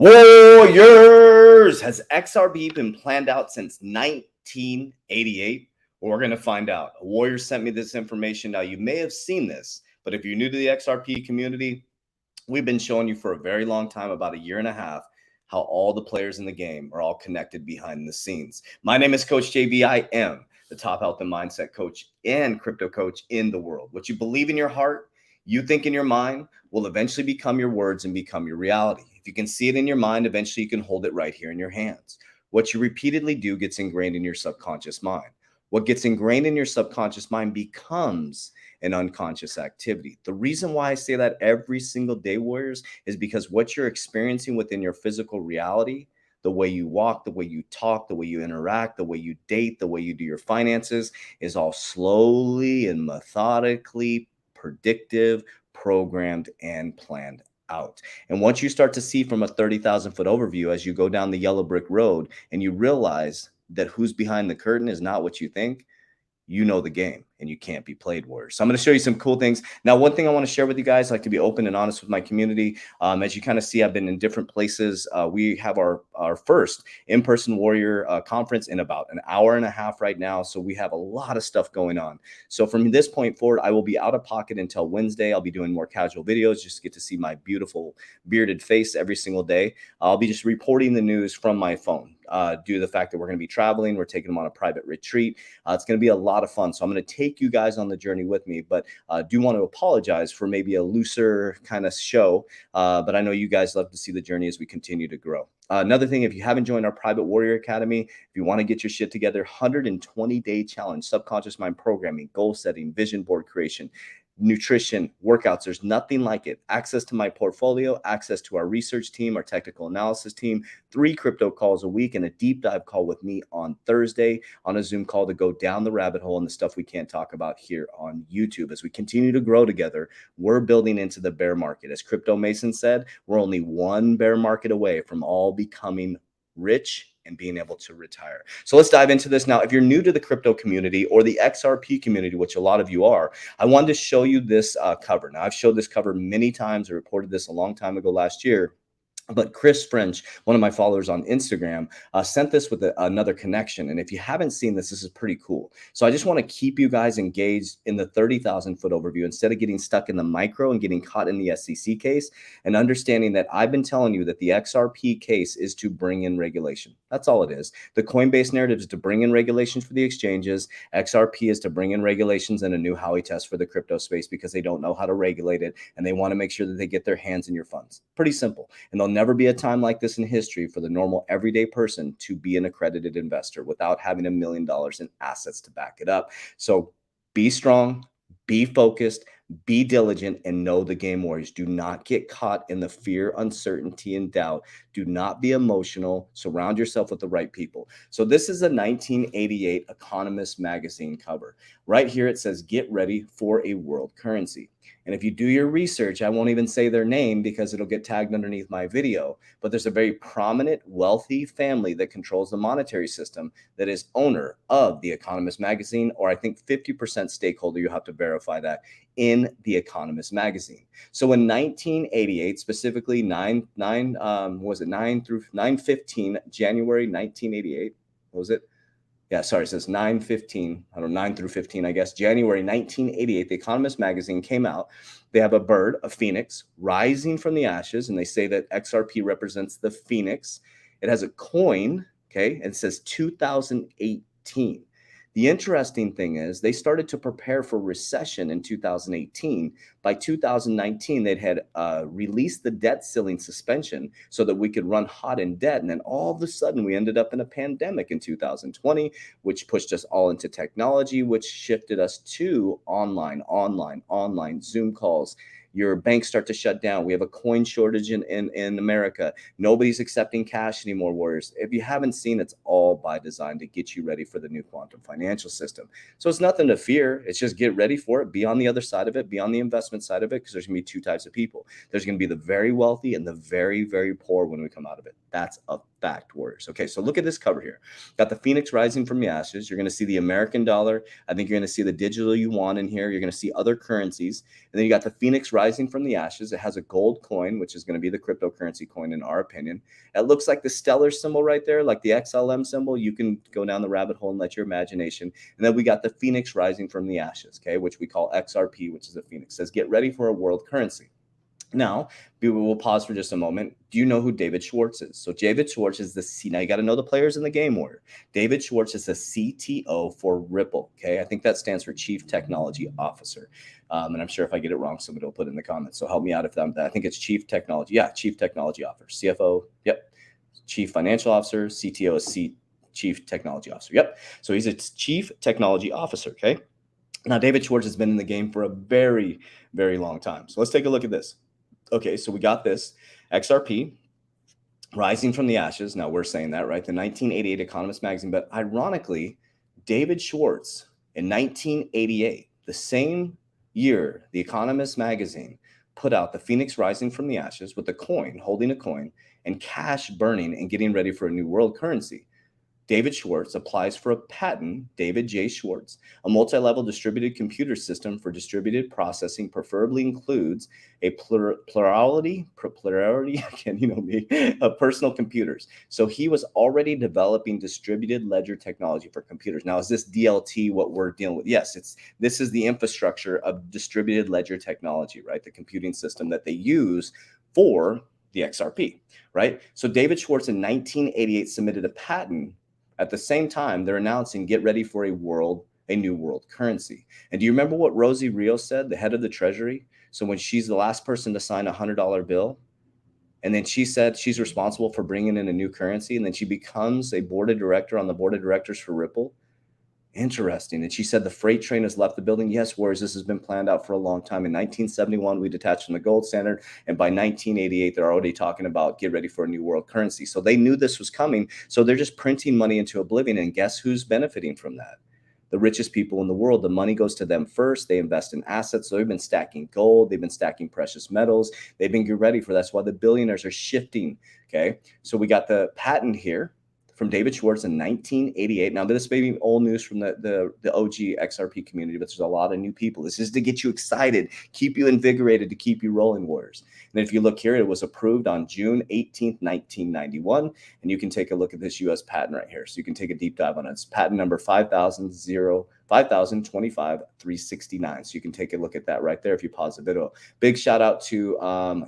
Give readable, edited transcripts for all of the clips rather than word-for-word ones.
Warriors! Has XRB been planned out since 1988? Well, we're going to find out. A Warrior sent me this information. Now, you may have seen this, but if you're new to the XRP community, we've been showing you for a very long time, about a year and a half, how all the players in the game are all connected behind the scenes. My name is Coach JB. I am the top health and mindset coach and crypto coach in the world. What you believe in your heart, you think in your mind, will eventually become your words and become your reality. If you can see it in your mind, eventually you can hold it right here in your hands. What you repeatedly do gets ingrained in your subconscious mind. What gets ingrained in your subconscious mind becomes an unconscious activity. The reason why I say that every single day, Warriors, is because what you're experiencing within your physical reality, the way you walk, the way you talk, the way you interact, the way you date, the way you do your finances, is all slowly and methodically predictive, programmed, and planned out. And once you start to see from a 30,000 foot overview as you go down the yellow brick road and you realize that who's behind the curtain is not what you think, you know the game and you can't be played, Warriors. So I'm going to show you some cool things. Now, one thing I want to share with you guys, I like to be open and honest with my community. As you kind of see, I've been in different places. We have our first in-person Warrior conference in about an hour and a half right now. So we have a lot of stuff going on. So from this point forward, I will be out of pocket until Wednesday. I'll be doing more casual videos, just to get to see my beautiful bearded face every single day. I'll be just reporting the news from my phone. Due to the fact that we're going to be traveling, we're taking them on a private retreat. It's going to be a lot of fun. So I'm going to take you guys on the journey with me, but do want to apologize for maybe a looser kind of show. But I know you guys love to see the journey as we continue to grow. Another thing, if you haven't joined our private Warrior Academy, if you want to get your shit together, 120-day challenge, subconscious mind programming, goal setting, vision board creation, nutrition, workouts. There's nothing like it. Access to my portfolio, access to our research team, our technical analysis team, 3 crypto calls a week, and a deep dive call with me on Thursday on a Zoom call to go down the rabbit hole and the stuff we can't talk about here on YouTube. As we continue to grow together, we're building into the bear market. As Crypto Mason said, we're only one bear market away from all becoming rich and being able to retire. So let's dive into this now. If you're new to the crypto community or the XRP community, which a lot of you are, I wanted to show you this cover. Now, I've showed this cover many times. I reported this a long time ago last year. But Chris French, one of my followers on Instagram, sent this with another connection. And if you haven't seen this, this is pretty cool. So I just want to keep you guys engaged in the 30,000 foot overview instead of getting stuck in the micro and getting caught in the SEC case, and understanding that I've been telling you that the XRP case is to bring in regulation. That's all it is. The Coinbase narrative is to bring in regulations for the exchanges. XRP is to bring in regulations and a new Howey test for the crypto space because they don't know how to regulate it and they want to make sure that they get their hands in your funds. Pretty simple. And they'll never be a time like this in history for the normal everyday person to be an accredited investor without having $1 million in assets to back it up. So be strong, be focused, be diligent, and know the game, Warriors. Do not get caught in the fear, uncertainty, and doubt. Do not be emotional. Surround yourself with the right people. So this is a 1988 Economist magazine cover. Right here it says, "Get ready for a world currency." And if you do your research, I won't even say their name because it'll get tagged underneath my video, but there's a very prominent, wealthy family that controls the monetary system that is owner of the Economist magazine, or I think 50% stakeholder. You have to verify that in the Economist magazine. So in 1988, specifically 9/15, January 1988, what was it? Yeah, sorry, it says 9/15, I don't know, 9 through 15, I guess, January 1988, the Economist magazine came out. They have a bird, a phoenix, rising from the ashes, and they say that XRP represents the phoenix. It has a coin, okay, and it says 2018. The interesting thing is they started to prepare for recession in 2018. By 2019, they'd had released the debt ceiling suspension so that we could run hot in debt. And then all of a sudden, we ended up in a pandemic in 2020, which pushed us all into technology, which shifted us to online Zoom calls. Your banks start to shut down. We have a coin shortage in America. Nobody's accepting cash anymore, Warriors. If you haven't seen, it's all by design to get you ready for the new quantum financial system. So it's nothing to fear. It's just get ready for it. Be on the other side of it. Be on the investment side of it, because there's going to be 2 types of people. There's going to be the very wealthy and the very, very poor when we come out of it. That's a fact, Warriors. Okay, so look at this cover here. Got the Phoenix rising from the ashes. You're going to see the American dollar. I think you're going to see the digital yuan in here. You're going to see other currencies. And then you got the Phoenix rising from the ashes. It has a gold coin, which is going to be the cryptocurrency coin in our opinion. It looks like the stellar symbol right there, like the XLM symbol. You can go down the rabbit hole and let your imagination. And then we got the Phoenix rising from the ashes, okay, which we call XRP, which is a Phoenix. It says, get ready for a world currency. Now, we will pause for just a moment. Do you know who David Schwartz is? So David Schwartz is the C. Now, you got to know the players in the game order. David Schwartz is the CTO for Ripple, okay? I think that stands for Chief Technology Officer. And I'm sure if I get it wrong, somebody will put it in the comments. So help me out if I think it's Chief Technology. Yeah, Chief Technology Officer. CFO, yep. Chief Financial Officer. CTO is Chief Technology Officer. Yep. So he's a Chief Technology Officer, okay? Now, David Schwartz has been in the game for a very, very long time. So let's take a look at this. Okay, so we got this XRP rising from the ashes. Now we're saying that, right? The 1988 Economist magazine. But ironically, David Schwartz in 1988, the same year, the Economist magazine put out the Phoenix rising from the ashes with a coin, holding a coin, and cash burning and getting ready for a new world currency. David Schwartz applies for a patent, David J. Schwartz, a multi-level distributed computer system for distributed processing, preferably includes a plurality, again, you know me, of personal computers. So he was already developing distributed ledger technology for computers. Now, is this DLT what we're dealing with? Yes, this is the infrastructure of distributed ledger technology, right? The computing system that they use for the XRP, right? So David Schwartz in 1988 submitted a patent. At the same time, they're announcing, get ready for a new world currency. And do you remember what Rosie Rios said, the head of the Treasury? So when she's the last person to sign a $100 bill, and then she said she's responsible for bringing in a new currency, and then she becomes a board of director on the board of directors for Ripple. Interesting. And she said the freight train has left the building. Yes, Warriors, this has been planned out for a long time. In 1971, we detached from the gold standard. And by 1988, they're already talking about get ready for a new world currency. So they knew this was coming. So they're just printing money into oblivion. And guess who's benefiting from that? The richest people in the world. The money goes to them first. They invest in assets. So they've been stacking gold. They've been stacking precious metals. They've been getting ready for that's why the billionaires are shifting. Okay. So we got the patent here from David Schwartz in 1988. Now, this may be old news from the OG XRP community, but there's a lot of new people. This is to get you excited, keep you invigorated, to keep you rolling, Warriors. And if you look here, it was approved on June 18th, 1991. And you can take a look at this U.S. patent right here. So you can take a deep dive on it. It's patent number 5025-369. So you can take a look at that right there if you pause the video. Big shout out to, I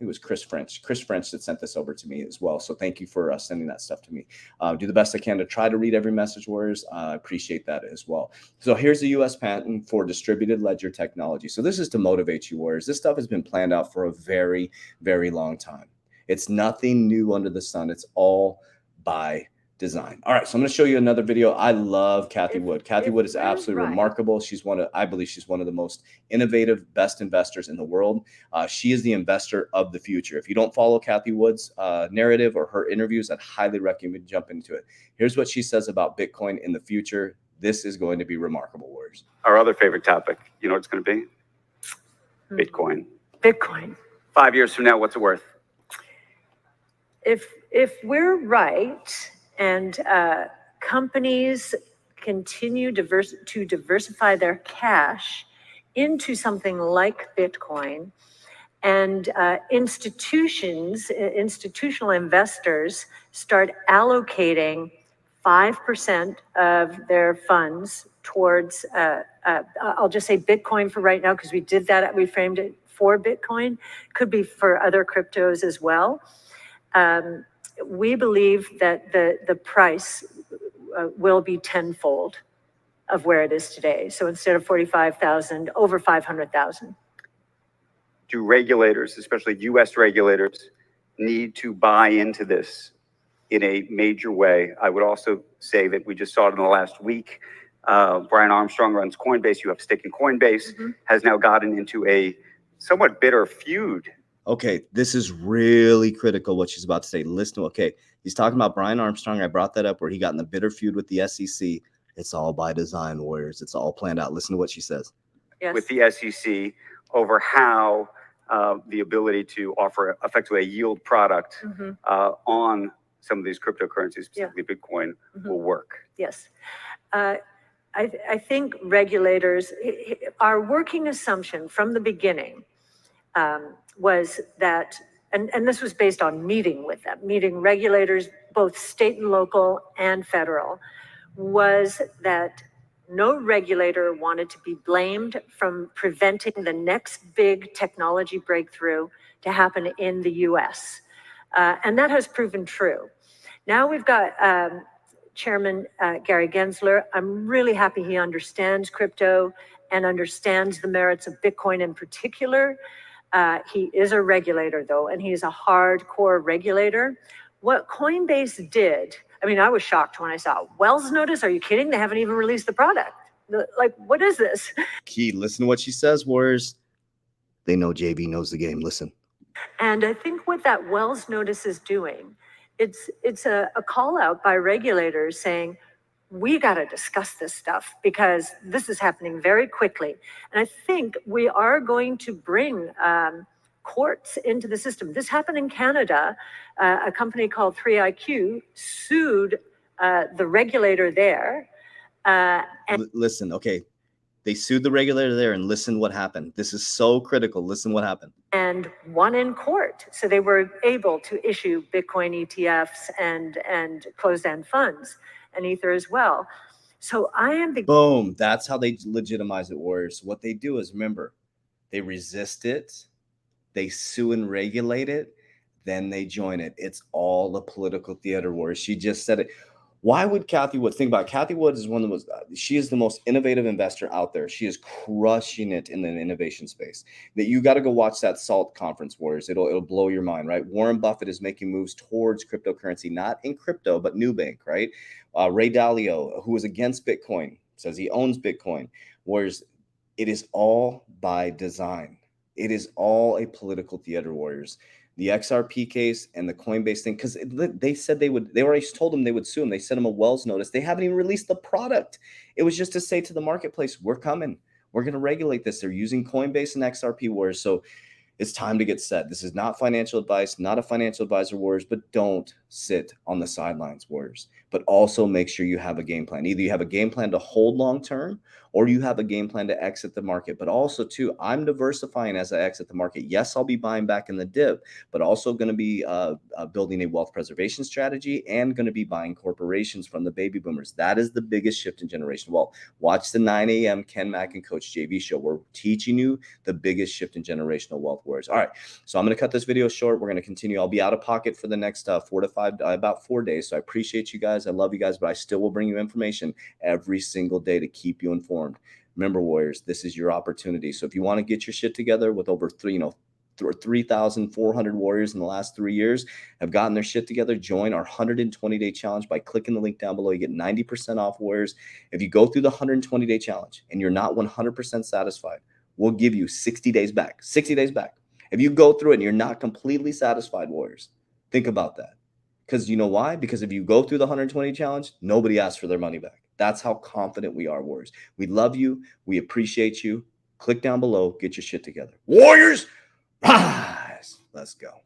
think it was Chris French that sent this over to me as well. So thank you for sending that stuff to me. Do the best I can to try to read every message, Warriors. I appreciate that as well. So here's the U.S. patent for distributed ledger technology. So this is to motivate you, Warriors. This stuff has been planned out for a very, very long time. It's nothing new under the sun. It's all by design. All right, so I'm going to show you another video. I love Cathie Wood. Cathie Wood is absolutely remarkable. I believe she's one of the most innovative, best investors in the world. She is the investor of the future. If you don't follow Cathie Wood's narrative or her interviews, I'd highly recommend jump into it. Here's what she says about Bitcoin in the future. This is going to be remarkable, Warriors. Our other favorite topic, you know what it's going to be? Bitcoin. Bitcoin. 5 years from now, what's it worth? If we're right, and companies continue to diversify their cash into something like Bitcoin, and institutional investors start allocating 5% of their funds towards, I'll just say Bitcoin for right now, because we did that, we framed it for Bitcoin, could be for other cryptos as well. We believe that the price will be tenfold of where it is today. So instead of 45,000, over 500,000. Do regulators, especially U.S. regulators, need to buy into this in a major way? I would also say that we just saw it in the last week. Brian Armstrong runs Coinbase. You have stake in Coinbase, has now gotten into a somewhat bitter feud. Okay, this is really critical what she's about to say. Listen, okay, he's talking about Brian Armstrong. I brought that up where he got in a bitter feud with the SEC. It's all by design, Warriors. It's all planned out. Listen to what she says. Yes. With the SEC over how the ability to offer effectively a yield product Mhm. On some of these cryptocurrencies, specifically Bitcoin, will work. Yes. I think regulators, our working assumption from the beginning was that, and this was based on meeting with them, meeting regulators, both state and local and federal, was that no regulator wanted to be blamed from preventing the next big technology breakthrough to happen in the US. And that has proven true. Now we've got Chairman Gary Gensler. I'm really happy he understands crypto and understands the merits of Bitcoin in particular. He is a regulator though, and he's a hardcore regulator. What Coinbase did, I mean, I was shocked when I saw Wells notice. Are you kidding? They haven't even released the product. Like, what is this? Key, listen to what she says, Warriors. They know JB knows the game. Listen. And I think what that Wells notice is doing, it's a call out by regulators saying, we got to discuss this stuff because this is happening very quickly. And I think we are going to bring courts into the system. This happened in Canada. A company called 3iQ sued the regulator there. Listen, okay. They sued the regulator there, and listen what happened. This is so critical. Listen what happened. And won in court. So they were able to issue Bitcoin ETFs and closed-end funds and Ether as well. So I am... Boom. That's how they legitimize it, Warriors. What they do is, remember, they resist it, they sue and regulate it, then they join it. It's all a political theater, Warriors. She just said it. Why would Cathie Wood think about it? Cathie Wood is one of the most, she is the most innovative investor out there. She is crushing it in the innovation space. That you got to go watch that SALT conference, Warriors. It'll blow your mind, right? Warren Buffett is making moves towards cryptocurrency, not in crypto, but Nubank, right? Ray Dalio, who is against Bitcoin, says he owns Bitcoin. Warriors, it is all by design. It is all a political theater, Warriors. The XRP case and the Coinbase thing, because they said they already told them they would sue him. They sent him a Wells notice. They haven't even released the product. It was just to say to the marketplace, we're coming. We're going to regulate this. They're using Coinbase and XRP, Warriors. So it's time to get set. This is not financial advice, not a financial advisor, Warriors, but don't sit on the sidelines, Warriors. But also make sure you have a game plan. Either you have a game plan to hold long-term or you have a game plan to exit the market. But also, too, I'm diversifying as I exit the market. Yes, I'll be buying back in the dip, but also going to be building a wealth preservation strategy and going to be buying corporations from the baby boomers. That is the biggest shift in generational wealth. Watch the 9 a.m. Ken Mack and Coach JV show. We're teaching you the biggest shift in generational wealth, Warriors. All right, so I'm going to cut this video short. We're going to continue. I'll be out of pocket for the next about 4 days. So I appreciate you guys. I love you guys, but I still will bring you information every single day to keep you informed. Remember, Warriors, this is your opportunity. So if you want to get your shit together with over 3,400 Warriors in the last 3 years have gotten their shit together, join our 120-day challenge by clicking the link down below. You get 90% off, Warriors. If you go through the 120-day challenge and you're not 100% satisfied, we'll give you 60 days back. 60 days back. If you go through it and you're not completely satisfied, Warriors, think about that. Because you know why? Because if you go through the 120 challenge, nobody asks for their money back. That's how confident we are, Warriors. We love you. We appreciate you. Click down below. Get your shit together. Warriors, rise. Let's go.